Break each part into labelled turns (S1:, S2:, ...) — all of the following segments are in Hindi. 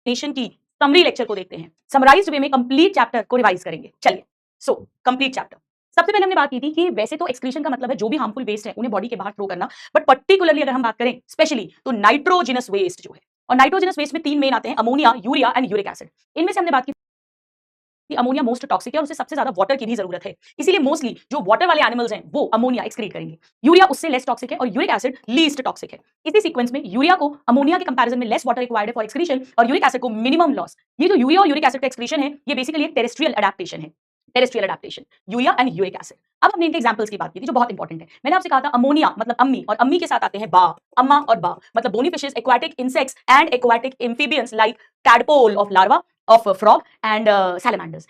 S1: एक्सप्लेनेशन की समरी लेक्चर को देखते हैं। समराइज्ड वे में कंप्लीट चैप्टर को रिवाइज करेंगे। चलिए, सो कंप्लीट चैप्टर। सबसे पहले हमने बात की थी कि वैसे तो एक्सक्रीशन का मतलब है जो भी हार्मफुल वेस्ट है उन्हें बॉडी के बाहर थ्रो करना, बट पर्टिकुलरली अगर हम बात करें स्पेशली तो नाइट्रोजिनस वेस्ट जो है, और नाइट्रोजिनस वेस्ट में तीन मेन आते हैं, ammonia, urea and uric acid. इनमें से हमने बात की कि अमोनिया मोस्ट टॉक्सिक है और उसे सबसे ज्यादा वाटर की भी जरूरत है, इसीलिए मोस्टली जो वाटर वाले एनिमल्स हैं वो अमोनिया एक्सक्रीट करेंगे। यूरिया उससे लेस टॉक्सिक है और यूरिक एसिड लीस्ट टॉक्सिक है। इसी सीक्वेंस में यूरिया को अमोनिया के कंपैरिजन में लेस वाटर रिक्वायर्ड है फॉर एक्सक्रीशन और यूरिक एसिड को मिनिमम लॉस। ये जो यूरिया और यूरिक एसिड का एक्सक्रीशन है ये बेसिकली एक टेरेस्ट्रियल एडेप्टेशन है, terrestrial adaptation, urea and uric acid. अब हमने इनके एग्जांपल्स की बात की थी जो बहुत इंपॉर्टेंट है। मैंने आपसे कहा था अमोनिया मतलब अम्मी, और अम्मी के साथ आते हैं बा, अम्मा और बा, मतलब bony fishes, aquatic insects and aquatic amphibians like tadpole of larva of frog and salamanders.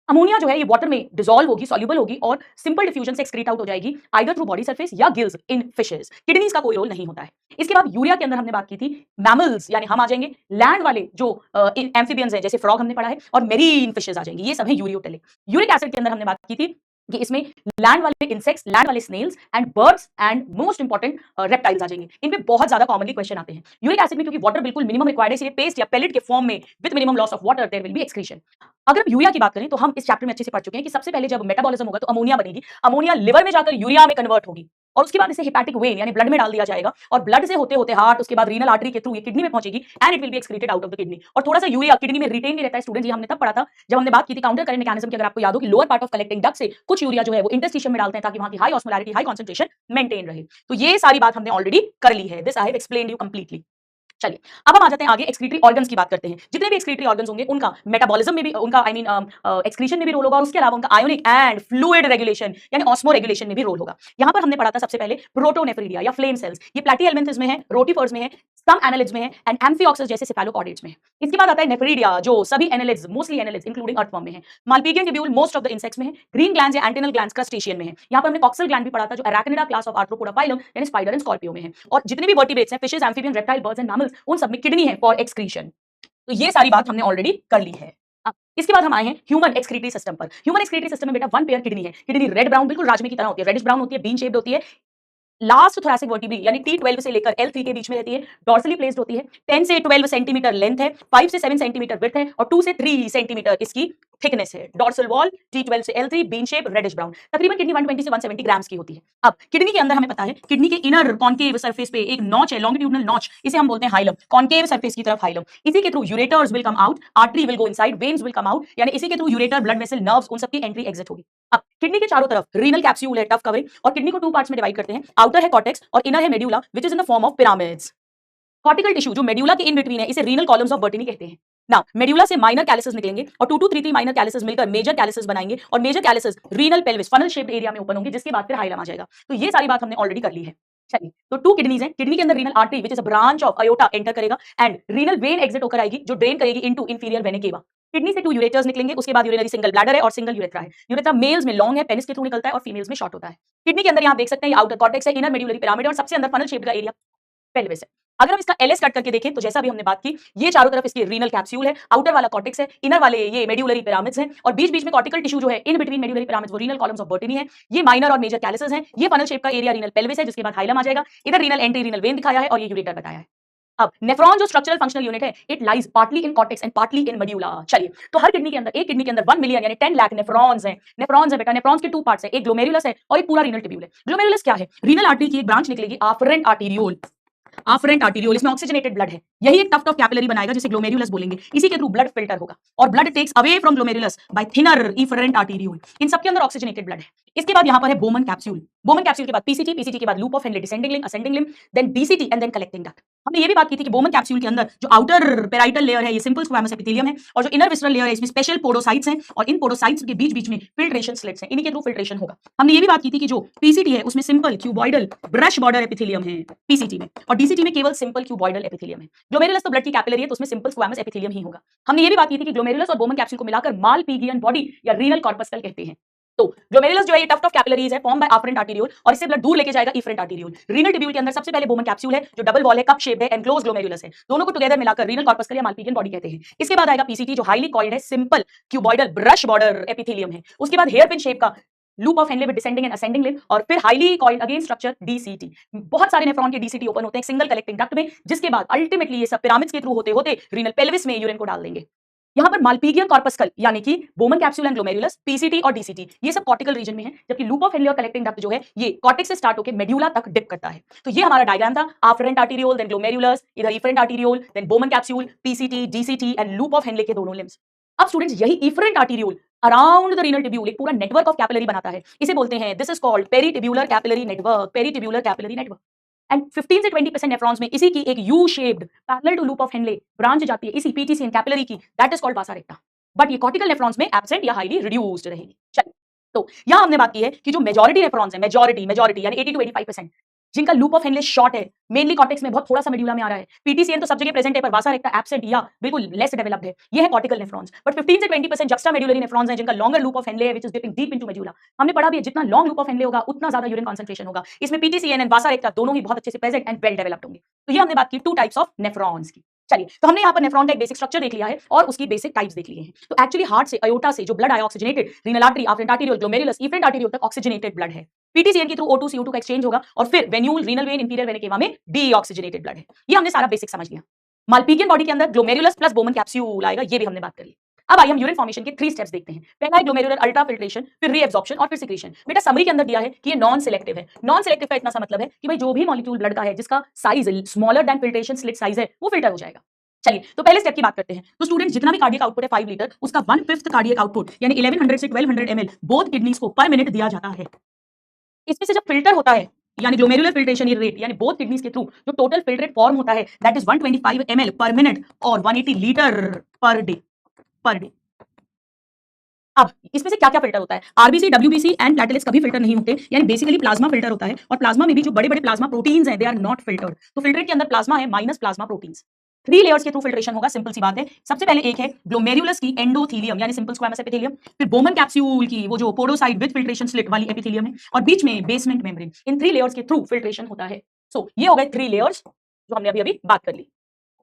S1: Ammonia जो है ये वाटर में डिसॉल्व होगी, सॉल्युबल होगी और सिंपल डिफ्यूजन से एक्सक्रीट आउट हो जाएगी आइदर थ्रू बॉडी सरफेस या गिल्स इन फिशेस। किडनीज का कोई रोल नहीं होता है। इसके बाद यूरिया के अंदर हमने बात की थी मैमल्स, यानी हम आ जाएंगे लैंड वाले जो एम्फीबियंस हैं जैसे फ्रॉग हमने पढ़ा है, और मेरीन फिशेस आ जाएंगे, ये सब है यूरियोटेलिक। यूरिक एसिड के अंदर हमने बात की थी कि इसमें लैंड वाले इंसेक्ट्स, लैंड वाले snails and birds and most important reptiles आ जाएंगे। इनपे बहुत ज्यादा कॉमनली क्वेश्चन आते हैं। यूरिक एसिड में क्योंकि वाटर बिल्कुल मिनिमम रिक्वायर्ड है, इसलिए पेस्ट या पेलेट के फॉर्म में with minimum loss of water there will be excretion. अगर हम यूरिया की बात करें तो हम इस चैप्टर में अच्छे से पढ़ चुके हैं कि सबसे पहले जब मेटाबॉलिज्म होगा तो अमोनिया बनेगी, अमोनिया लिवर में जाकर यूरिया में कन्वर्ट होगी और उसके बाद इसे हेपेटिक वेन यानी ब्लड में डाल दिया जाएगा और ब्लड से होते होते हार्ट, उसके बाद रीनल आर्टरी के थ्रू ये किडनी में पहुंचेगी and it will be excreted out of the kidney. और थोड़ा सा यूरिया किडनी में रिटेन भी रहता है। स्टूडेंट, ये हमने तब पढ़ा था जब हमने बात की थी काउंटर करेंट मैकेनिज्म की। अगर आपको याद हो कि lower part of collecting duct से कुछ यूरिया जो है वो इंटरस्टिशियम में डालते हैं ताकि वहां की high osmolarity, high concentration maintain रहे। तो ये सारी बात हमने ऑलरेडी कर ली है। This I have explained you completely. चलिए, अब हम आ जाते हैं आगे, एक्सक्रीटरी ऑर्गन्स की बात करते हैं। जितने भी एक्सक्रीटरी ऑर्गन्स होंगे उनका मेटाबॉलिज्म में भी, उनका आई मीन एक्सक्रीशन में भी रोल होगा और उसके अलावा उनका आयोनिक एंड फ्लूइड रेगुलेशन यानी ऑस्मो रेगुलेशन में भी रोल होगा। यहां पर हमने पढ़ा था सबसे पहले प्रोटोनेफ्रिडिया या फ्लेम सेल्स, ये प्लैटीहेल्मिन्थ्स में है, रोटिफर्स में है, सम एनालिड्स में है एंड एम्फिऑक्सेस जैसे सेफेलोकॉर्डेट्स में है। इसके बाद आता है नेफ्रिडिया जो सभी annelids, mostly annelids including earthworm में है, Malpighian tubule most of the insects में है, ग्रीन ग्लैंड्स या एंटेनल ग्लैंड्स क्रस्टेशियन में है। यहां पर हमने कॉक्सल ग्लैंड भी पढ़ा था जो अराक्निडा क्लास ऑफ आर्थ्रोपोडा फाइलम यानी स्पाइडर एंड स्कॉर्पियो में है। और जितने भी वर्टिब्रेट्स हैं, fishes, amphibian, reptile, birds and mammals, उन सब में किडनी है फॉर एक्सक्रीशन। तो ये सारी बात हमने ऑलरेडी कर ली है। इसके बाद हम आए हैं ह्यूमन एक्सक्रीटरी सिस्टम पर। ह्यूमन एक्सक्रीटरी सिस्टम में बेटा वन पेयर किडनी है। किडनी रेड ब्राउन, बिल्कुल राजमे की तरह होती है, रेडिश ब्राउन होती है, बीन शेप्ड होती है, लास्ट थोरैसिक वर्टिब्री यानी T12 से लेकर L3 के बीच में रहती है, डॉर्सली प्लेस्ड होती है, 10 से 12 सेंटीमीटर लेंथ है, 5 से 7 सेंटीमीटर विड्थ है और 2 से 3 सेंटीमीटर इसकी थिकनेस है। डॉर्सल वॉल T12 से L3, bean shape, reddish brown. तकरीबन किडनी 120 से 170 ग्राम्स की होती है। अब किडनी के अंदर हमें पता है किडनी के इनर कॉन्केव सरफेस पे एक नॉच है, लॉन्गिट्यूडनल नॉच, इसे हम बोलते हैं हाइलम, कॉन्केव सरफेस की तरफ हाइलम। इसी के through ureters will come out, artery will go inside, veins will come out, यानी इसी के through ureter, blood vessel, nerves, उन सब की एंट्री एग्जिट होगी। अब किडनी के चारों तरफ रीनल कैप्सूल है, टफ कवरिंग, और किडनी को टू पार्ट्स में डिवाइड करते हैं। आउटर है कॉर्टेक्स और इनर है medulla which is in the form of pyramids. Cortical tissue जो मेड्यूला के इन बिटवीन है इसे रीनल कॉलम्स ऑफ बर्टिनी कहते हैं। नाउ मेड्यूला से माइनर कैलिसेस निकलेंगे और 2 to 3 माइनर कैलिसेस मिलकर मेजर कैलिसेस बनाएंगे और major calyces renal pelvis funnel shaped area में ओपन होंगे, जिसके बाद फिर हाइलम आ जाएगा। तो ये सारी बात हमने ऑलरेडी कर ली है। चलिए, तो 2 किडनीज हैं। किडनी के अंदर renal artery which is a branch of aorta enter करेगा एंड रीनल वेन एग्जिट होकर आएगी जो ड्रेन करेगी into inferior vena cava. Kidney से 2 यूरेटर्स निकलेंगे, उसके बाद यूरिनरी सिंगल ब्लैडर है और सिंगल यूरेथ्रा है। यूरेथ्रा मेल्स में लॉन्ग है, पेनिस के थ्रू निकलता है और फीमेल्स में शॉर्ट होता है। किडनी के अंदर यहां देख सकते हैं आउटर कॉर्टेक्स है, इनर मेड्यूलरी पिरामिड और सबसे अंदर फनल शेप्ड का एरिया पेल्विस है। अगर हम इसका एलएस कट करके देखें तो जैसा भी हमने बात की, ये चारों तरफ इसकी रीनल कैप्सूल है, आउटर वाला कॉर्टेक्स है, इनर वाले ये मेड्यूलरी पिरामिड्स हैं और बीच बीच में कॉर्टिकल टिश्यू जो है इन बिटवीन मेड्यूलरी पिरामिड्स वो रीनल कॉलम्स ऑफ बर्टिनी है। ये माइनर और मेजर कैलिसेस हैं। ये फनल शेप का एरिया रीनल पेल्विस है, जिसके बाद हाइलम आ जाएगा। इधर रीनल एंट्री, रीनल वेन दिखाया है और ये यूरेटर बताया है। अब नेफ्रॉन जो स्ट्रक्चरल फंक्शनल यूनिट है, it lies partly in cortex and partly in medulla. चलिए, तो हर किडनी के अंदर, एक किडनी के अंदर 1 मिलियन यानी 10 लाख नेफ्रॉन्स हैं। नेफ्रॉन्स है बेटा, नेफ्रॉन्स के 2 पार्ट्स है, एक ग्लोमेरुलस है और एक पूरा रीनल ट्यूब्यूल है। ग्लोमेरुलस क्या है? रीनल आर्टरी की एक ब्रांच निकलेगी, आफरेंट आर्टेरियोल। आफरेंट आर्टेरियोल, इसमें ऑक्सीजनेटेड ब्लड है, यही एक टफ्ट ऑफ कैपिलरी बनाएगा जिसे ग्लोमेरुलस बोलेंगे। इसी के थ्रू ब्लड फिल्टर होगा और blood takes away from glomerulus by thinner efferent arteriole. इन सबके अंदर ऑक्सीजनेटेड ब्लड है। इसके बाद यहां पर है बोमन कैप्सूल, बोमन कैप्सूल के बाद पीसीटी, पीसीटी के बाद loop of Henle descending limb, ascending limb, then DCT and then collecting duct. हमने ये भी बात की थी कि बोमन कैप्सूल के अंदर जो आउटर पेराइटल लेयर है ये सिंपल स्क्वैमस एपिथेलियम है और जो इनर विसरल लेयर है इसमें स्पेशल पोडोसाइट्स हैं और इन पोडोसाइट्स के बीच बीच में फिल्ट्रेशन स्लिट्स हैं, इन्हीं के थ्रू फिल्ट्रेशन होगा। हमने ये भी बात की थी कि जो पीसीटी है उसमें simple cuboidal brush border epithelium है पीसीटी में, और डीसीटी में केवल सिंपल क्यूबॉइडल एपिथेलियम है। ग्लोमेरुलस तो ब्लड की कैपिलरी है तो उसमें सिंपल स्क्वैमस एपिथेलियम ही होगा। हमने ये भी बात की थी कि ग्लोमेरुलस और बोमन कैप्सूल को मिलाकर मालपीजियन बॉडी या रीनल कॉर्पस्कल कहते हैं। तो ग्लोमेरुलस जो है ये टफ्ट ऑफ कैपिलरीज है फॉर्म बाय अफरेंट आर्टेरियोल और इससे ब्लड दूर लेके जाएगा इफरेंट आर्टेरियोल। रीनल ट्यूब्यूल के अंदर सबसे पहले बोमन कैप्सूल है जो डबल वॉल है, कप शेप्ड है, एनक्लोज ग्लोमेरुलस है। दोनों को टुगेदर मिलाकर रीनल कॉर्पस्कल या मालपीजियन बॉडी कहते हैं। इसके बाद आएगा पीसीटी जो हाईली कॉइल्ड है, simple cuboidal brush border epithelium है। उसके बाद हेयर पिन शेप का loop of Henley with descending and ascending limb, और फिर highly coiled again structure DCT. बहुत सारे नेफ्रॉन के डीसीटी ओपन होते हैं सिंगल कलेक्टिंग डक्ट में, जिसके बाद अल्टीमेटली ये सब पिरामिड्स के थ्रू होते होते रीनल पेल्विस में यूरिन को डाल देंगे। यहाँ पर माल्पीगियम कॉर्पस्कल यानी कि Bowman capsule and glomerulus, PCT और डीसीटी, ये सब कॉर्टिकल रीजन में है, जबकि लूप ऑफ हेनले और कलेक्टिंग डक्ट जो है ये कॉर्टेक्स से स्टार्ट होकर मेड्यूला तक डिप करता है। तो ये हमारा डायग्राम था, आफ्रेंट आर्टीरियोल, देन ग्लोमेरुलस, इधर efferent arteriole, then Bowman capsule, PCT, DCT and loop of Henle के दोनों लिम्स। अब स्टूडेंट्स यही efferent arteriole around the renal tubule एक पूरा नेटवर्क ऑफ कैपिलरी बनाता है, इसे बोलते हैं this is called peritubular capillary network, peritubular capillary network. And 15 से 20% नेफ्रॉन्स में इसी की एक U shaped parallel to loop of Henle branch जाती है इसी पीटीसीएन कैपिलरी की, that is called vasa recta. But ये कॉर्टिकल नेफ्रॉन्स में एब्सेंट या हाईली रिड्यूस्ड रहेगी। चलिए, तो यहां हमने बात की है कि जो मेजॉरिटी नेफ्रॉन्स है, मेजॉरिटी यानी 80 to 85%, जिनका लूप ऑफ हेनले शॉर्ट है, मेनली कॉर्टेक्स में बहुत थोड़ा सा मेड्यूला में आ रहा है, पीटीसीएन तो सब जगह प्रेजेंट है पर वासा रेक्टा एब्सेंट या बिल्कुल लेस डेवलप्ड है, ये है कॉर्टिकल नेफ्रॉन्स। बट 15 से 20% जक्स्टा मेड्यूलरी नेफ्रॉन्स हैं जिनका लॉन्गर लूप ऑफ हेनले है which is dipping deep into medulla. हमने पढ़ा भी है जितना लॉन्ग लूप ऑफ हेनले होगा उतना ज्यादा यूरिन कंसंट्रेशन होगा, इसमें पीटीसीएन एंड वासा रेक्टा दोनों ही बहुत अच्छे से प्रेजेंट एंड वेल डेवलप्ड होंगे। तो ये हमने बात की टू टाइप्स ऑफ नेफ्रॉन्स की। चलिए, तो हमने यहाँ पर नेफ्रॉन का एक बेसिक स्ट्रक्चर देख लिया है और उसकी बेसिक टाइप्स देख लिए हैं। तो एक्चुअली हार्ट से अयोटा से जो ब्लड आया oxygenated, renal artery, afferent arteriole, glomerulus, efferent arteriole तक ऑक्सीजनेटेड ब्लड है। पीटीसीएन के थ्रू O2 CO2 का एक्सचेंज होगा और फिर venule, renal vein, inferior vena केवा में डीऑक्सीजनेटेड ब्लड है। ये हमने सारा बेसिक समझ लिया। माल्पीगियन बॉडी के अंदर ग्लोमेरुलस प्लस बोमन कैप्सूल आएगा, ये भी हमने बात कर ली। अब आइए हम यूरिन फॉर्मेशन के 3 स्टेप्स देखते हैं। पहला है ग्लोमेरुलर अल्ट्रा फिल्ट्रेशन, फिर रीएब्जॉर्प्शन और फिर सिक्रीशन। बेटा समरी के अंदर दिया है कि ये नॉन सिलेक्टिव है। नॉन सिलेक्टिव का इतना सा मतलब है कि भाई जो भी मॉलिक्यूल ब्लड का है जिसका size smaller than filtration slit size है वो फिल्टर हो जाएगा। चलिए, तो पहले स्टेप की बात करते हैं। तो स्टूडेंट्स जितना भी कार्डियक आउटपुट है 5 लीटर, उसका 1/5 कार्डियक आउटपुट यानी 1100 से 1200 ml बोथ किडनीज को पर मिनट दिया जाता है। इसमें से जब फिल्टर होता है यानी ग्लोमेरुलर फिल्ट्रेशन रेट यानी बोथ किडनीज के थ्रू जो टोटल फिल्ट्रेट फॉर्म होता है दैट इज 125 ml पर मिनट और 180 लीटर पर डे। अब इसमें से क्या क्या फिल्टर होता है? आरबीसी, डब्ल्यूबीसी एंड प्लेटलेट्स कभी फिल्टर नहीं होते, यानी बेसिकली प्लाज्मा फिल्टर होता है और प्लाज्मा में भी जो बड़े बड़े प्लाज्मा प्रोटीन्स हैं दे आर नॉट फिल्टर्ड। तो फिल्ट्रेट के अंदर प्लाज्मा है माइनस प्लाज्मा प्रोटीन्स। 3 लेयर्स के थ्रू फिल्ट्रेशन होगा, सिंपल सी बात है। सबसे पहले एक है ग्लोमेरुलस की एंडोथीलियम यानी सिंपल स्क्वामस एपिथेलियम, फिर बोमन कैप्सूल की वो जो पोडोसाइट विद फिल्ट्रेशन स्लिट वाली एपिथेलियम है और बीच में बेसमेंट मेम्ब्रेन। इन 3 लेयर्स के थ्रू फिल्ट्रेशन होता है। सो ये हो गए 3 लेयर्स जो हमने अभी बात कर ली।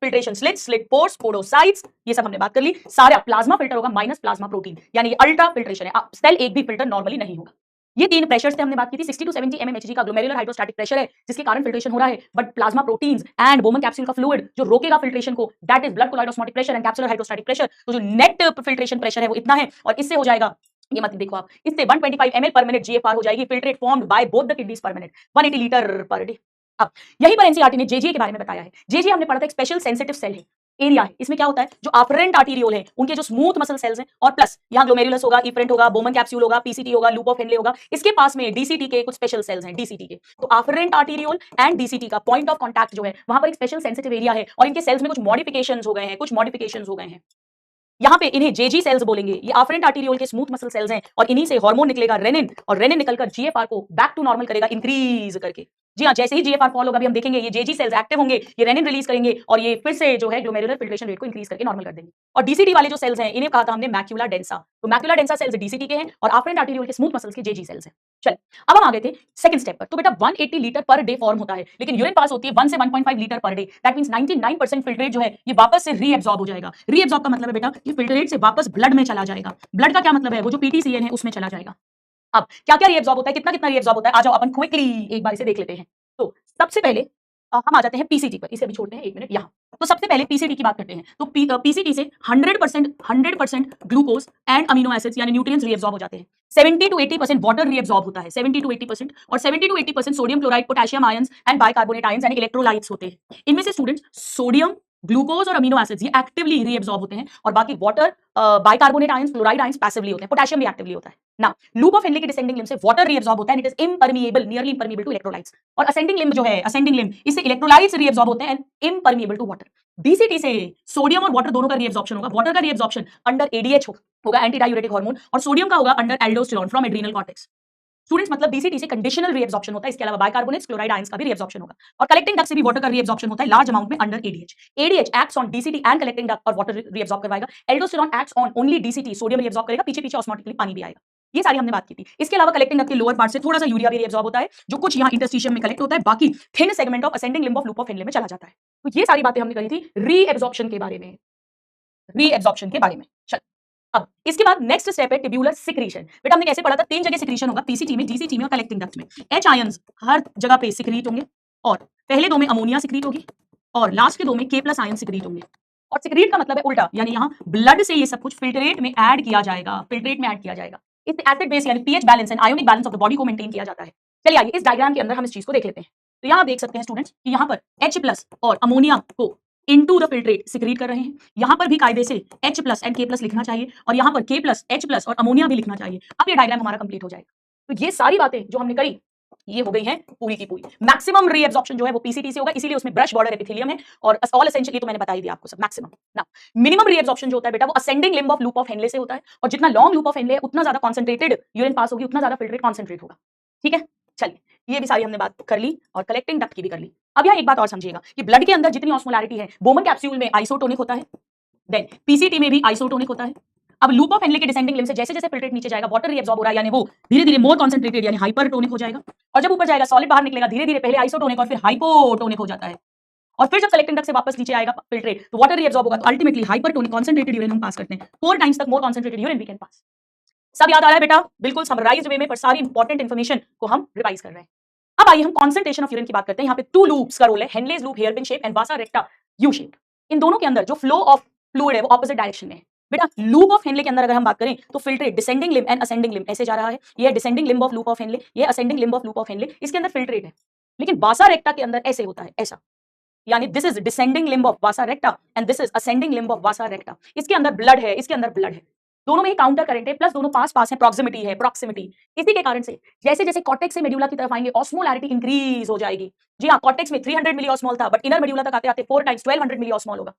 S1: Filtration slit, slit pores, podocytes, ये सब हमने बात कर ली। सारा प्लाज्मा फिल्टर होगा माइनस प्लाज्मा प्रोटीन, यानी ये अल्ट्रा फिल्ट्रेशन है। सेल एक भी फिल्टर नॉर्मली नहीं होगा। ये 3 प्रेशर्स से हमने बात की थी। 60 to 70 mmHg का ग्लोमेरुलर हाइड्रोस्टैटिक प्रेशर है जिसके कारण फिल्ट्रेशन हो रहा है, but plasma proteins and Bowman capsule का फ्लूइड जो रोकेगा फिल्ट्रेशन को that is blood colloid osmotic pressure and capsular hydrostatic pressure. तो जो नेट फिल्ट्रेशन प्रेशर है वो इतना है और इससे हो जाएगा, ये मत देखो आप, इससे 125 ml पर मिनट जीएफआर हो जाएगी, filtrate formed by both the kidneys पर मिनट, 180 लीटर पर डे। अब यही पर एनसीईआरटी ने जेजीए के बारे में बताया है। जेजीए हमने पढ़ा था एक स्पेशल सेंसिटिव सेल है, एरिया है। इसमें क्या होता है, जो आफ्रेंट आर्टीरियोल है उनके जो स्मूथ मसल सेल्स हैं और प्लस यहाँ ग्लोमेरुलस होगा, इफरेंट होगा, बोमन कैप्सूल होगा, पीसीटी होगा, लूप ऑफ हेनले होगा, इसके पास में डीसीटी के कुछ स्पेशल सेल्स हैं डीसीटी के। तो आफ्रेंट आर्टीरियोल एंड डीसीटी का पॉइंट ऑफ कांटेक्ट जो है वहां पर एक स्पेशल सेंसिटिव एरिया है और इनके सेल्स में कुछ मॉडिफिकेशंस हो गए हैं, यहाँ पे इन्हें जेजी सेल्स बोलेंगे। ये आफ्रेंट आर्टीरियोल के स्मूथ मसल सेल्स हैं और इन्हीं से हार्मोन निकलेगा रेनिन और रेनिन निकलकर जीएफआर को बैक टू नॉर्मल करेगा इंक्रीज करके। जी हाँ, जैसे ही जीएफआर फॉल होगा, अभी हम देखेंगे ये जेजी सेल्स एक्टिव होंगे, ये रेनिन रिलीज करेंगे और ये फिर से जो है ग्लोमेरुलर फिल्ट्रेशन रेट को इंक्रीज करके नॉर्मल कर देंगे। और डीसीटी वाले जो सेल्स हैं इन्हें कहा था हमने मैक्यूला डेंसा। तो मैक्यूला डेंसा सेल्स डीसीटी के हैं और आफ्रेंट आर्टीरियोल के स्मूथ मसल्स के जेजी सेल्स हैं। चल, अब हम आ गए थे सेकंड स्टेप पर। तो बेटा 180 लीटर पर डे फॉर्म होता है, लेकिन यूरिन पास होती है 1 से 1.5 litre per day. That means 99% filtrate जो है ये वापस से रीएब्सॉर्ब हो जाएगा। रीएब्सॉर्ब का मतलब है बेटा ये फिल्ट्रेट से वापस ब्लड में चला जाएगा। ब्लड का क्या मतलब है, वो जो पीटीसीएन है उसमें चला जाएगा। अब क्या क्या रीएब्सॉर्ब होता है, कितना कितना रीएब्सॉर्ब होता है, आ जाओ अपन क्विकली एक बार इसे देख लेते हैं। तो सबसे पहले हम आ जाते हैं पीसीटी पर, इसे अभी छोड़ते हैं 1 मिनट यहाँ। तो सबसे पहले पीसीटी की बात करते हैं। तो पीसीटी से 100% ग्लूकोज एंड अमीनो एसिड्स यानी न्यूट्रिएंट्स रीएब्सॉर्ब हो जाते हैं। 70 to 80% वाटर रीएब्सॉर्ब होता है, 70 to 80% और 70 to 80% sodium chloride, potassium ions and bicarbonate ions यानी इलेक्ट्रोलाइट्स होते हैं। इनमें से स्टूडेंट्स सोडियम, ग्लूकोज और अमीनो एसिड्स ये एक्टिवली रीएब्सॉर्ब होते हैं और बाकी water, bicarbonate ions, chloride ions passively होते हैं, पोटेशियम भी एक्टिवली होता है ना। लूप ऑफ हेनले की डिसेंडिंग लिम्ब से वाटर रीएब्सॉर्ब होता है and it is impermeable, nearly impermeable to electrolytes. और असेंडिंग लिम्ब जो है, असेंडिंग लिम्ब, इससे इलेक्ट्रोलाइट्स रीएब्सॉर्ब होते हैं and impermeable to water. DCT से सोडियम और वाटर दोनों का रीएब्सॉर्प्शन होगा। वाटर का रीएब्सॉर्प्शन अंडर एडीएच होगा, एंटी डायूरेटिक हार्मोन, और सोडियम का होगा under aldosterone from adrenal cortex. Students मतलब डीसीटी से कंडीशनल रीएब्सॉर्प्शन होता है, इसके अलावा बाइकार्बोनेट्स, क्लोराइड आयंस का भी रीएब्सॉर्प्शन होगा। और कलेक्टिंग डक्ट से भी वाटर का रीएब्सॉर्प्शन होता है लार्ज अमाउंट में under ADH. ADH acts on DCT and collecting duct और वाटर रीएब्सॉर्ब करवाएगा। Aldosterone acts on only DCT, sodium reabsorb करेगा, पीछे पीछे ऑस्मोटिकली पानी भी आएगा। ये सारी हमने बात की थी। इसके अलावा कलेक्टिंग डक्ट के लोअर पार्ट से थोड़ा सा यूरिया भी रीएब्सॉर्ब होता है जो कुछ यहाँ इंटरस्टिशियम में कलेक्ट होता है, बाकी thin segment of ascending limb of loop of Henley में चला जाता है। तो ये सारी बातें हमने करी थी रीएब्सॉर्प्शन के बारे में, रीएब्सॉर्प्शन के बारे में। चल, अब इसके बाद नेक्स्ट स्टेप है टिब्यूलर सिक्रीशन। बेटा हमने कैसे पढ़ा था, 3 जगह सिक्रीशन होगा, पीसीटी में, डीसीटी में और कलेक्टिंग डक्ट में। एच आयंस हर जगह पे सिक्रीट होंगे और पहले 2 में अमोनिया सिक्रीट होगी और लास्ट के 2 में K+ आयन सिक्रीट होंगे। और सिक्रीट का मतलब है उल्टा, यानी यहाँ ब्लड से ये सब कुछ फिल्ट्रेट में ऐड किया जाएगा, फिल्ट्रेट में ऐड किया जाएगा। इस एसिड बेस यानी pH balance and ionic balance of the body को मेंटेन किया जाता है। चलिए आइए इस डायग्राम के अंदर हम इस चीज को देख लेते हैं। तो यहाँ आप देख सकते हैं स्टूडेंट्स कि यहाँ पर H+ और अमोनिया को इनटू द फिल्ट्रेट सिक्रीट कर रहे हैं। यहाँ पर भी कायदे से H+ एंड K+ लिखना चाहिए और यहाँ पर K+, H+ और अमोनिया भी लिखना चाहिए। अब ये डायग्राम हमारा कंप्लीट हो जाएगा। तो ये सारी बातें जो हमने करी ये हो गई है पूरी की पूरी। मैक्सिमम रीएब्जॉर्प्शन जो है वो पीसीटी से होगा, इसीलिए उसमें ब्रश बॉर्डर एपिथेलियम है और ऑल एसेंशियली तो मैंने बता ही दिया आपको सब मैक्सिमम। ना मिनिमम रीएब्जॉर्प्शन जो होता है बेटा वो ascending limb of loop of Henley से होता है और जितना लॉन्ग लूप ऑफ हेनले है उतना ज्यादा कॉन्सेंट्रेटेड यूरिन पास होगी, उतना ज्यादा फिल्ट्रेट कॉन्सेंट्रेट होगा। ठीक है, चलिए ये भी सारी हमने बात कर ली और कलेक्टिंग डक्ट की भी कर ली। अब यहाँ एक बात और समझिएगा कि ब्लड के अंदर जितनी ऑस्मोलैरिटी है, बोमन कैप्सूल में आइसोटोनिक होता है, देन पीसीटी में भी आइसोटोनिक होता है। अब लूप ऑफ हेनले के डिसेंडिंग लिम्ब से जैसे जैसे फिल्ट्रेट नीचे जाएगा वाटर रीअब्सॉर्ब हो रहा है, यानी वो धीरे धीरे मोर कॉन्सेंट्रेटेड यानी हाइपरटोनिक हो जाएगा और जब ऊपर जाएगा सॉलिड बाहर निकलेगा धीरे धीरे पहले आइसोटोनिक और फिर हाइपोटोनिक हो जाता है और फिर जब कलेक्टिंग डक्ट से वापस नीचे आएगा फिल्ट्रेट तो वाटर रीअब्सॉर्ब होगा तो अल्टीमेटली हाइपरटोनिक कॉन्सेंट्रेटेड यूरिन हम पास करते हैं, 4 टाइम्स तक more concentrated urine we can pass. सब याद आ रहा है बेटा, बिल्कुल समराइज्ड वे में पर सारी इंपॉर्टेंट इन्फॉर्मेशन को हम रिवाइज कर रहे हैं। अब आइए हम कॉन्सेंट्रेशन ऑफ यूरिन की बात करते हैं। यहाँ पे 2 लूप्स का रोल है, Henle's loop hairpin shape and vasa recta U shape. इन दोनों के अंदर जो फ्लो ऑफ फ्लूइड है वो ऑपोजिट डायरेक्शन में है। बेटा लूप ऑफ हेनले के अंदर अगर हम बात करें तो filtrate descending limb and ascending limb ऐसे जा रहा है, ये descending limb of loop of Henle, ये ascending limb of loop of Henle, इसके अंदर फिल्ट्रेट है। लेकिन वासा रेक्टा के अंदर ऐसे होता है, ऐसा, यानी this is descending limb of vasa रेक्टा and this is ascending limb of vasa recta. इसके अंदर ब्लड है, इसके अंदर ब्लड है, दोनों में ही काउंटर करंट है, प्लस दोनों पास पास है, प्रॉक्सिमिटी है, प्रॉक्सिमिटी। इसी के कारण से जैसे जैसे कॉर्टेक्स से मेडुला की तरफ आएंगे ऑस्मोलैरिटी इंक्रीज हो जाएगी। जी हाँ, कॉर्टेक्स में 300 मिली ऑस्मोल था बट इनर मेडुला तक आते आते 4 टाइम्स 1200 मिली ऑस्मोल होगा।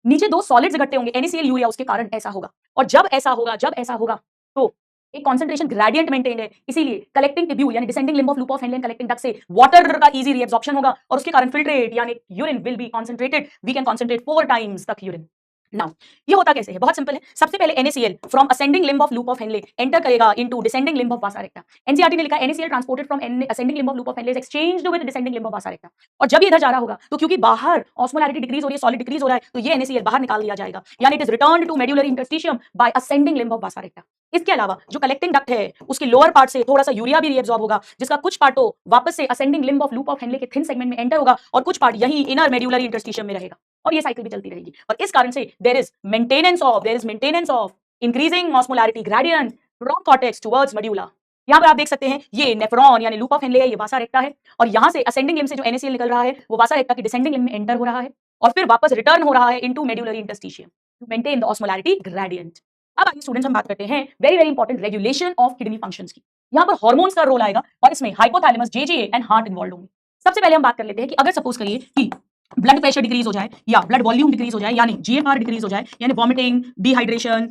S1: नीचे 2 सॉलिड्स इकट्ठे होंगे NaCl यूरिया, उसके कारण ऐसा होगा। और जब ऐसा होगा तो एक कॉन्सेंट्रेशन ग्रेडियंट मेंटेन है, इसीलिए कलेक्टिंग टिब्यूल यानी descending limb of loop of Henle collecting duct से वाटर का इजी रीअब्सॉर्प्शन होगा और उसके कारण फिल्ट्रेट यानी urine will be concentrated, we can concentrate 4 times तक यूरिन। नाउ ये होता कैसे है, बहुत सिंपल है। सबसे पहले NaCl from ascending limb of loop of Henle enter करेगा into descending limb of vasa recta. NCERT ने लिखा है NaCl transported from ascending limb of loop of Henle is exchanged with descending limb of vasa recta. और जब ये इधर जा रहा होगा तो क्योंकि बाहर ऑस्मोलैरिटी डिक्रीज हो रही है, सॉलिड डिक्रीज हो रहा है, तो ये NaCl बाहर निकाल दिया जाएगा, यानी it is returned to medullary interstitium by ascending limb of vasa recta. इसके अलावा जो कलेक्टिंग डक्ट है उसके लोअर पार्ट से थोड़ा सा यूरिया भी रीअब्सॉर्ब होगा, जिसका कुछ पार्ट तो वापस से ascending limb of loop of Henle के थिन सेगमेंट में एंटर होगा और कुछ पार्ट यही इनर मेडुलरी इंटरस्टिशियम में रहेगा और ये साइकिल भी चलती रहेगी। और इस कारण से there is maintenance of increasing osmolarity gradient from cortex towards medulla. यहाँ पर आप देख सकते हैं ये नेफ्रॉन यानी लूप ऑफ हेनले है, ये वासा रेक्टा है और यहाँ से असेंडिंग लिम्ब से जो NaCl निकल रहा है वो वासा रेक्टा की डिसेंडिंग लिम्ब में एंटर हो रहा है और फिर वापस रिटर्न हो रहा है into medullary interstitium to maintain the osmolarity gradient. अब आइए स्टूडेंट्स हम बात करते हैं very very important regulation of kidney functions की। यहाँ पर हार्मोन्स का रोल आएगा और इसमें hypothalamus, JJA and heart involve होंगे। सबसे पहले हम बात कर लेते हैं कि अगर सपोज करिए कि ब्लड प्रेशर डिक्रीज हो जाए या ब्लड वॉल्यूम डिक्रीज हो जाए यानी GFR डिक्रीज हो जाए, यानी वॉमिटिंग, डिहाइड्रेशन,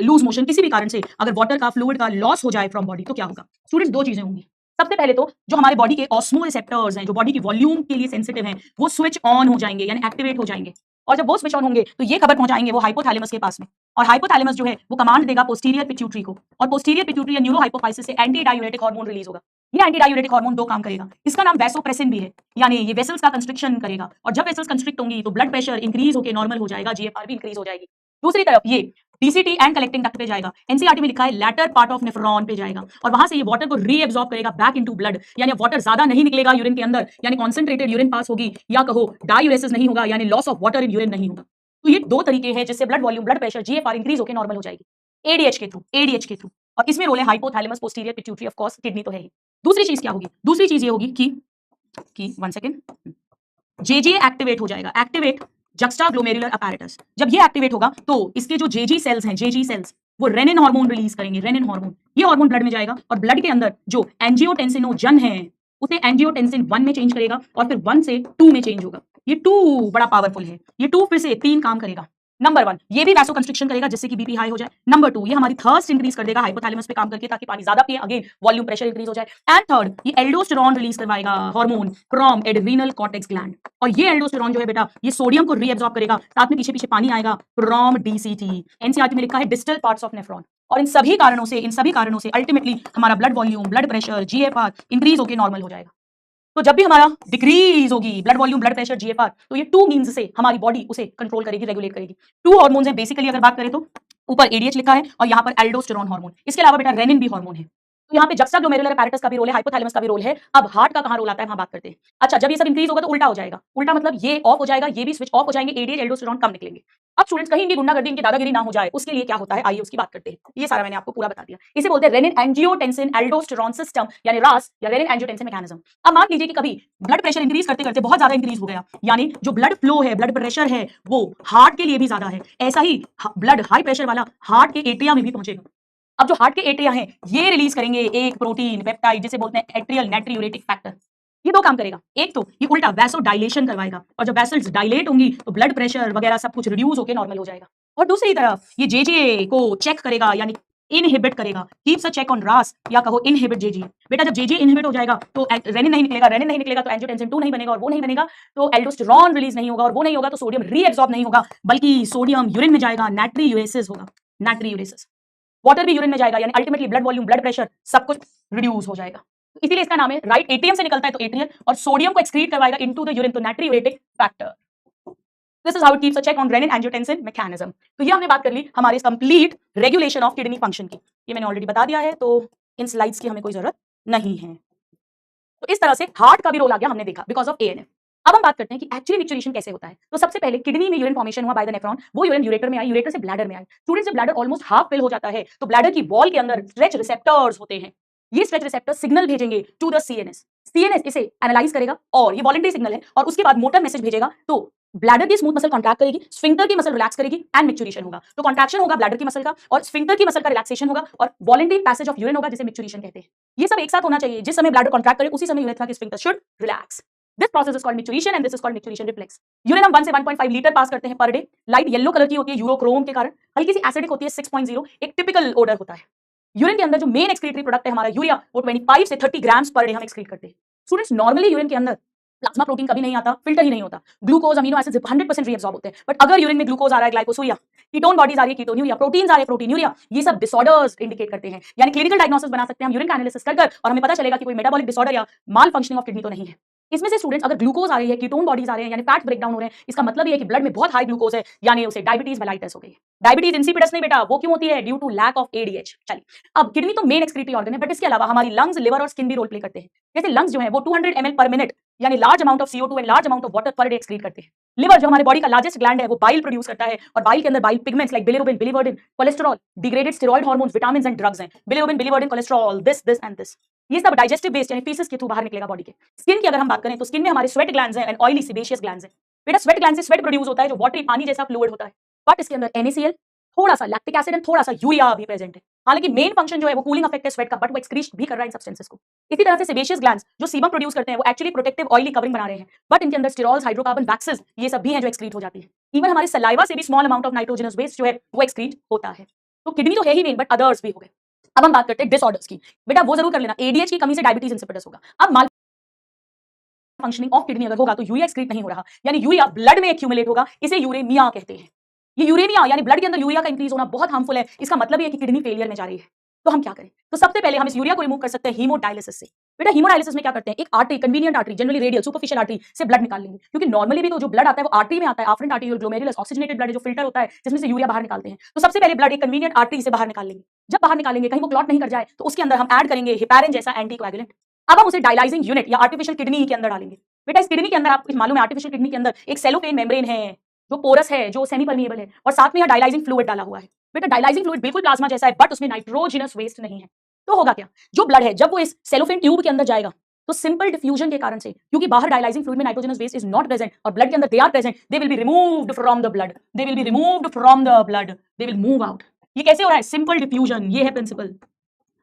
S1: लूज मोशन, किसी भी कारण से अगर वाटर का फ्लूइड का लॉस हो जाए फ्रॉम बॉडी तो क्या होगा स्टूडेंट्स? 2 चीजें होंगी। सबसे पहले तो जो हमारे बॉडी के ऑस्मो रिसेप्टर्स हैं जो बॉडी की वॉल्यूम के लिए सेंसिटिव हैं वो स्विच ऑन हो जाएंगे यानी एक्टिवेट हो जाएंगे और जब वो स्विच ऑन होंगे तो ये खबर पहुंचाएंगे वो हाइपोथैलेमस के पास में और हाइपोथैलेमस जो है वो कमांड देगा पोस्टीरियर पिट्यूटरी को और पोस्टीरियर पिट्यूटरी या न्यूरोहाइपोफाइसिस से एंटी डायूरेटिक हार्मोन रिलीज होगा। ये एंटी डायूरेटिक हार्मोन 2 काम करेगा, इसका नाम वैसोप्रेसिन भी है, यानी ये वेसल्स का कंस्ट्रिक्शन करेगा और जब वेसल्स कंस्ट्रिक्ट होंगी तो ब्लड प्रेशर इंक्रीज होकर नॉर्मल हो जाएगा, GFR भी इंक्रीज हो जाएगी। दूसरी तरफ ये DCT एंड कलेक्टिंग डक्ट पे जाएगा, NCERT में लिखा है लैटर पार्ट ऑफ नेफ्रॉन पे जाएगा और वहां से ये वाटर को रीएब्सॉर्ब करेगा बैक इनटू ब्लड, यानी वाटर ज्यादा नहीं निकलेगा यूरिन के अंदर, यानी कॉन्सेंट्रेटेड यूरिन पास होगी या कहो डायूरेसिस नहीं होगा यानी loss of water in urine नहीं होगा। तो ये 2 तरीके हैं जिससे blood volume, blood pressure, GFR increase होकर नॉर्मल हो जाएगी ADH के थ्रू और इसमें रोल है hypothalamus, posterior pituitary, of course kidney तो है ही। दूसरी चीज क्या होगी? दूसरी चीज ये होगी कि 1 सेकेंड, JJ एक्टिवेट हो जाएगा, एक्टिवेट जक्स्टाग्लोमेरुलर अपैरेटस। जब ये एक्टिवेट होगा तो इसके जो JG सेल्स हैं, JG सेल्स वो रेनिन हार्मोन रिलीज करेंगे, रेनिन हार्मोन। ये हार्मोन ब्लड में जाएगा और ब्लड के अंदर जो एंजियोटेंसिनोजन है उसे एंजियोटेंसिन 1 में चेंज करेगा और फिर 1 से 2 में चेंज होगा। ये 2 बड़ा पावरफुल है, ये 2 फिर से 3 काम करेगा। नंबर 1 ये भी वैसो कंस्ट्रिक्शन करेगा जिससे कि बीपी हाई हो जाए। नंबर 2 ये हमारी थर्स्ट इंक्रीज कर देगा हाइपोथैलेमस पे काम करके ताकि पानी ज्यादा पिए, अगेन वॉल्यूम प्रेशर इंक्रीज हो जाए। एंड थर्ड ये एल्डोस्टेरॉन रिलीज करवाएगा, hormone from adrenal cortex gland और ये एल्डोस्टेरॉन जो है बेटा ये सोडियम को रीअब्सॉर्ब करेगा, साथ में पीछे पीछे पानी आएगा फ्रॉम DCT। NCERT में लिखा है डिस्टल पार्ट्स ऑफ नेफ्रॉन और इन सभी कारणों से अल्टीमेटली हमारा blood volume, blood pressure, GFR increase होकर नॉर्मल हो जाएगा। तो जब भी हमारा डिक्रीज होगी blood volume, blood pressure, GFR, तो ये टू मीन्स से हमारी बॉडी उसे कंट्रोल करेगी, रेगुलेट करेगी। टू हार्मोन्स हैं बेसिकली, अगर बात करें तो ऊपर एडीएच लिखा है और यहाँ पर एल्डोस्टेरोन हार्मोन, इसके अलावा बेटा रेनिन भी हार्मोन है। तो यहाँ पे जक्साग्लोमेरुलर apparatus का भी रोल है, हाइपोथैलेमस का भी रोल है। अब हार्ट का कहाँ रोल आता है वहां बात करते हैं। अच्छा, जब ये सब इंक्रीज होगा तो उल्टा हो जाएगा। उल्टा मतलब ये ऑफ हो जाएगा, ये भी स्विच ऑफ हो जाएंगे, एडीएच एल्डोस्टेरोन कम निकलेंगे। अब स्टूडेंट्स कहीं इनकी गुंडागर्दी, इनकी दादागिरी ना हो जाए, उसके लिए क्या होता है आइए उसकी बात करते हैं। ये सारा मैंने आपको पूरा बता दिया। इसे बोलते हैं रेनिन एंजियोटेंसिन एल्डोस्टेरोन सिस्टम, यानी रास या रेनिन एंजियोटेंसिन मैकेनिज्म। अब मान लीजिए कि कभी ब्लड प्रेशर इंक्रीज करते करते बहुत ज्यादा इंक्रीज हो गया, यानी जो ब्लड फ्लो है, ब्लड प्रेशर है, वो हार्ट के लिए भी ज्यादा है। ऐसा ही ब्लड हाई प्रेशर वाला हार्ट के एट्रिया में भी पहुंचेगा। अब जो हार्ट के एट्रिया हैं ये रिलीज करेंगे एक प्रोटीन पेप्टाइड जिसे बोलते हैं एट्रियल नाइट्रियूरेटिक फैक्टर। ये दो काम करेगा, एक तो ये उल्टा वैसो डायलेशन करवाएगा, और जब वेसल्स डायलेट होंगी तो ब्लड प्रेशर वगैरह सब कुछ रिड्यूस होकर नॉर्मल हो जाएगा। और दूसरी तरफ ये जेजे को चेक करेगा, यानी इनहिबिट करेगा, कीप्स अ चेक ऑन रास, या कहो इनहिबिट जेजे। बेटा जब जेजे इनहिबिट हो जाएगा तो रेनिन नहीं निकलेगा, रेनिन नहीं निकलेगा तो एंजियोटेंसिन 2 नहीं बनेगा, और वो नहीं बनेगा तो एल्डोस्टेरोन रिलीज नहीं होगा, और वो नहीं होगा तो सोडियम रीएब्सॉर्ब नहीं होगा, बल्कि सोडियम यूरिन में जाएगा, नाइट्रियूरेसिस होगा, नाइट्रियूरेसिस। वाटर भी यूरिन में जाएगा, यानी ultimately blood volume, blood pressure सब कुछ रिड्यूस हो जाएगा। इसीलिए इसका नाम है, राइट एटीएम से निकलता है तो एट्रियल, और सोडियम को एक्सक्रीट करवाएगा इनटू द यूरिन तो natriuretic factor. This is how it keeps a check on renin angiotensin mechanism. तो ये हमने बात कर ली हमारे complete regulation of kidney function की। ये मैंने ऑलरेडी बता दिया है, तो इन स्लाइड्स की हमें कोई जरूरत नहीं है। तो इस तरह से हार्ट का भी रोल आ गया, हमने देखा बिकॉज ऑफ एएनएफ। अब हम बात करते हैं कि एक्चुअली मिक्सचरेशन कैसे होता है। तो सबसे पहले किडनी में यूरिन फॉर्मेशन हुआ बाय द नेफ्रॉन, वो यूरिन यूरेटर में आई, यूरेटर से ब्लैडर में आई। स्टूडेंट्स जब ब्लैडर ऑलमोस्ट हाफ फिल हो जाता है तो ब्लैडर की वॉल के अंदर स्ट्रेच रिसेप्टर्स होते हैं। ये स्ट्रेच रिसेप्टर्स सिग्नल भेजेंगे टू द सीएनएस, सीएनएस इसे एनालाइज करेगा, और ये वॉलंटरी सिग्नल है, और उसके बाद मोटर मैसेज भेजेगा। तो ब्लैडर की स्मूथ मसल कॉन्ट्रैक्ट करेगी, स्फिंक्टर की मसल रिलैक्स करेगी, एंड मिक्सचरेशन होगा। तो कॉन्ट्रैक्शन होगा ब्लैडर की मसल का, और स्फिंक्टर की मसल का रिलैक्सेशन होगा, और वॉलंटरी पैसेज ऑफ यूरिन होगा, जिसे मिक्सचरेशन कहते हैं। ये सब एक साथ होना चाहिए। जिस समय ब्लैडर कॉन्ट्रैक्ट करे उसी समय यूरेथ्रा की sphincter should relax. This process is called micturition and this is called micturition reflex. Urine हम 1 से 1.5 लीटर पास करते हैं per day. Light yellow colour की होती है यूरोक्रोम के कारण, हल्की सी एसिडिक होती है 6.0, एक टिपिकल ओडर होता है। यूरिन के अंदर जो मेन एक्सक्रीटरी प्रोडक्ट है हमारा यूरिया, वो 25 से 30 ग्राम्स पर डे हम एक्सक्रीट करते हैं। स्टूडेंट्स नॉर्मली यूरिन के अंदर प्लाज्मा प्रोटीन कभी नहीं आता, फिल्टर ही नहीं होता, ग्लूकोज अमीनो एसिड्स 100% रीअब्सॉर्ब होते हैं। बट अगर यूरिन में ग्लूकोज आ रहा है, ग्लाइकोसूरिया, कीटोन बॉडीज आ रही है, कीटोन्यूरिया, प्रोटीन्स आ रहे हैं, प्रोटीन्यूरिया, ये सब डिसऑर्डर्स इंडिकेट करते हैं। यानी क्लिनिकल डायग्नोसिस बना सकते हैं हम यूरिन का एनालिसिस कर, और हमें पता चलेगा कि कोई मेटाबॉलिक डिसऑर्डर या माल फंक्शनिंग ऑफ किडनी तो नहीं है। इसमें से स्टूडेंट्स अगर ग्लूकोज आ रही है, कीटोन बॉडीज आ रहे हैं, यानी फैट ब्रेकडाउन हो रहे हैं, इसका मतलब ये है कि ब्लड में बहुत हाई ग्लूकोज है, यानी उसे डायबिटीज मेलाइटस हो गई है। डायबिटीज इंसिपिडस नहीं बेटा, वो क्यों होती है? Due to lack of ADH. चलिए, अब किडनी तो मेन एक्सक्रीटरी ऑर्गन है, बट इसके अलावा हमारी लंग्स, लिवर और स्किन भी रोल प्ले करते हैं। जैसे लंग्स जो है वो 200 ml पर मिनट, यानी large amount of CO2 and large amount of water per day excrete करते हैं। लिवर जो हमारे बॉडी का लार्जेस्ट ग्लैंड है, वो बाइल प्रोड्यूस करता है, और बाइल के अंदर bile pigments like bilirubin, biliverdin, cholesterol, degraded steroid hormones, vitamins and drugs हैं। Bilirubin, biliverdin, cholesterol, this and this, ये सब डाइजेस्टिव वेस्ट यानी फीसेस के थ्रू बाहर निकलेगा बॉडी के। स्किन की अगर हम बात करें तो स्किन में हमारे स्वेट ग्लैंड्स हैं एंड ऑयली सेबेशियस ग्लैंड्स हैं। बेटा स्वेट ग्लैंड से स्वेट प्रोड्यूस होता है जो वाटरी पानी जैसा फ्लूइड होता है, बट इसके अंदर NaCl, थोड़ा सा लैक्टिक एसिड एंड थोड़ा सा यूरिया भी प्रेजेंट है। हालांकि मेन फंक्शन जो है वो कूलिंग इफेक्ट है स्वेट का, बट वो एक्सक्रीट भी कर रहा है इन सब्सटेंसेस को। इसी तरह से सेबेशियस ग्लैंड्स जो सीबम प्रोड्यूस करते हैं वो एक्चुअली प्रोटेक्टिव ऑयली कवरिंग बना रहे हैं, बट इनके अंदर स्टेरॉल्स, हाइड्रोकार्बन, वैक्सेस, ये सब भी हैं जो एक्सक्रीट हो जाती है। इवन हमारे सलाइवा से भी small amount of nitrogenous waste जो है वो एक्सक्रीट होता है। तो किडनी तो है ही मेन, बट अदर्स भी हो गए। अब हम बात करते हैं डिसऑर्डर्स की। बेटा वो जरूर कर लेना, एडीएच की कमी से डायबिटीज इंसिपिडस होगा। अब माल फंक्शनिंग ऑफ किडनी अगर होगा तो यूरिया एक्सक्रीट नहीं हो रहा, यानी यूरिया ब्लड में एक्यूमुलेट होगा, इसे यूरेमिया कहते हैं। ये यूरेमिया यानी ब्लड के अंदर यूरिया का इंक्रीज होना बहुत हार्मफुल है। इसका मतलब ये है कि किडनी फेलियर में जा रही है। तो हम क्या करें? तो सबसे पहले हम इस यूरिया को रिमूव कर सकते हैं हीमोडायलिसिस से। बेटा हीमोडायलिसिस में क्या करते हैं, एक artery, convenient artery, generally radial superficial artery से ब्लड निकाल लेंगे, क्योंकि नॉर्मली भी तो जो ब्लड आता है वो आर्टरी में आता है, आफ्रेंट आर्टरी, ग्लोमेरुलस, ऑक्सीजनेटेड ब्लड जो फिल्टर होता है जिसमें से यूरिया बाहर निकालते हैं। तो सबसे पहले ब्लड एक कन्वीनियंट आर्टरी से बाहर निकाल लेंगे। जब बाहर निकालेंगे कहीं वो क्लॉट नहीं कर जाए तो उसके अंदर हम ऐड करेंगे हेपारिन जैसा एंटीकोएगुलेंट। अब हम उसे डायलाइजिंग यूनिट या आर्टिफिशियल किडनी के अंदर डालेंगे। बेटा इस किडनी के अंदर आपको मालूम है आर्टिफिशियल किडनी के अंदर एक सेलोफेन मेम्ब्रेन है जो पोरस है, जो सेमी परमिएबल है, और साथ में यहाँ डायलाइजिंग फ्लूइड डाला हुआ है। बेटा डायलाइजिंग फ्लूइड बिल्कुल प्लाज्मा जैसा है, बट उसमें नाइट्रोजनस वेस्ट नहीं है। तो होगा क्या, जो ब्लड है जब वो इस सेलोफेन ट्यूब के अंदर जाएगा तो सिंपल डिफ्यूजन के कारण से, क्योंकि बाहर डायलाइजिंग फ्लूइड में nitrogenous waste is not present और ब्लड के अंदर they are present, they will be removed from the blood, they will be removed from the blood, they will move out. ये कैसे हो रहा है? सिंपल डिफ्यूजन, ये है प्रिंसिपल।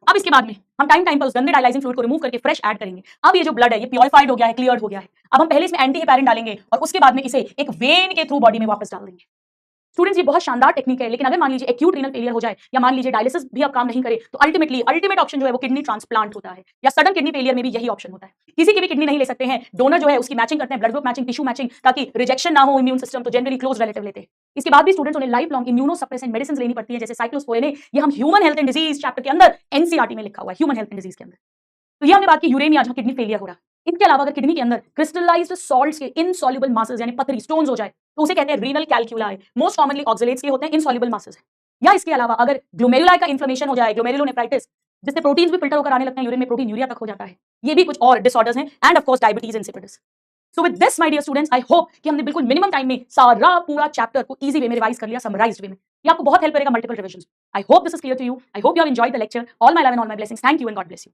S1: अब इसके बाद में हम टाइम पर उस गंदे डायलाइजिंग फ्लूइड को रिमूव करके फ्रेश ऐड करेंगे। अब ये जो ब्लड है ये प्योरिफाइड हो गया है, क्लियर्ड हो गया है। अब हम पहले इसमें एंटी हेपारिन डालेंगे और उसके बाद में इसे एक वेन के थ्रू बॉडी में वापस डाल देंगे। स्टूडेंट्स ये बहुत शानदार टेक्निक है, लेकिन अगर मान लीजिए एक्यूट रीनल फेलियर हो जाए या मान लीजिए डायलिसिस भी अब काम नहीं करे तो अल्टीमेट ऑप्शन जो है वो किडनी ट्रांसप्लांट होता है, या सडन किडनी फेलियर में भी यही ऑप्शन होता है। किसी की भी किडनी नहीं ले सकते हैं, डोनर जो है उसकी मैचिंग करते हैं, blood group matching, tissue matching, ताकि रिजेक्शन ना हो इम्यून सिस्टम, तो जनरली क्लोज रिलेटिव लेते हैं। इसके बाद भी स्टूडेंट्स उन्हें लाइफ लॉन्ग इम्यूनोसप्रेसेंट मेडिसिन लेनी पड़ती है, जैसे साइक्लोस्पोरिन। ये हम human health and disease chapter के अंदर एनसीईआरटी में लिखा हुआ है, ह्यूमन हेल्थ एंड डिजीज के अंदर। तो ये हमने बात की यूरेमिया, जहां किडनी फेलियर हो रहा है। इसके अलावा अगर किडनी के अंदर क्रिस्टलाइज्ड सॉल्ट्स के इनसॉल्युबल मासेस यानी पतरी स्टोन्स हो जाए तो उसे कहते हैं रीनल कैल्कुलाई। मोस्ट कॉमनली ऑक्सलेट्स के होते हैं इनसॉल्युबल मासेस। या इसके अलावा अगर ग्लोमेरुलाई का इन्फ्लेमेशन हो जाए, ग्लोमेरुलोनेफ्राइटिस, जिससे प्रोटीन्स भी फिल्टर होकर आने लगते हैं यूरिन में, प्रोटीन यूरिया तक हो जाता है। ये भी कुछ और डिसऑर्डर्स हैं and of course diabetes insipidus. So with this my dear students, I hope कि हमने बिल्कुल मिनिमम टाइम में सारा पूरा चैप्टर को इजी वे में रिवाइज कर लिया, समराइज्ड वे में। ये आपको बहुत हेल्प करेगा multiple revision. I hope this is clear to you. I hope you have enjoyed the lecture. All my love and all my blessings. Thank you and God bless you.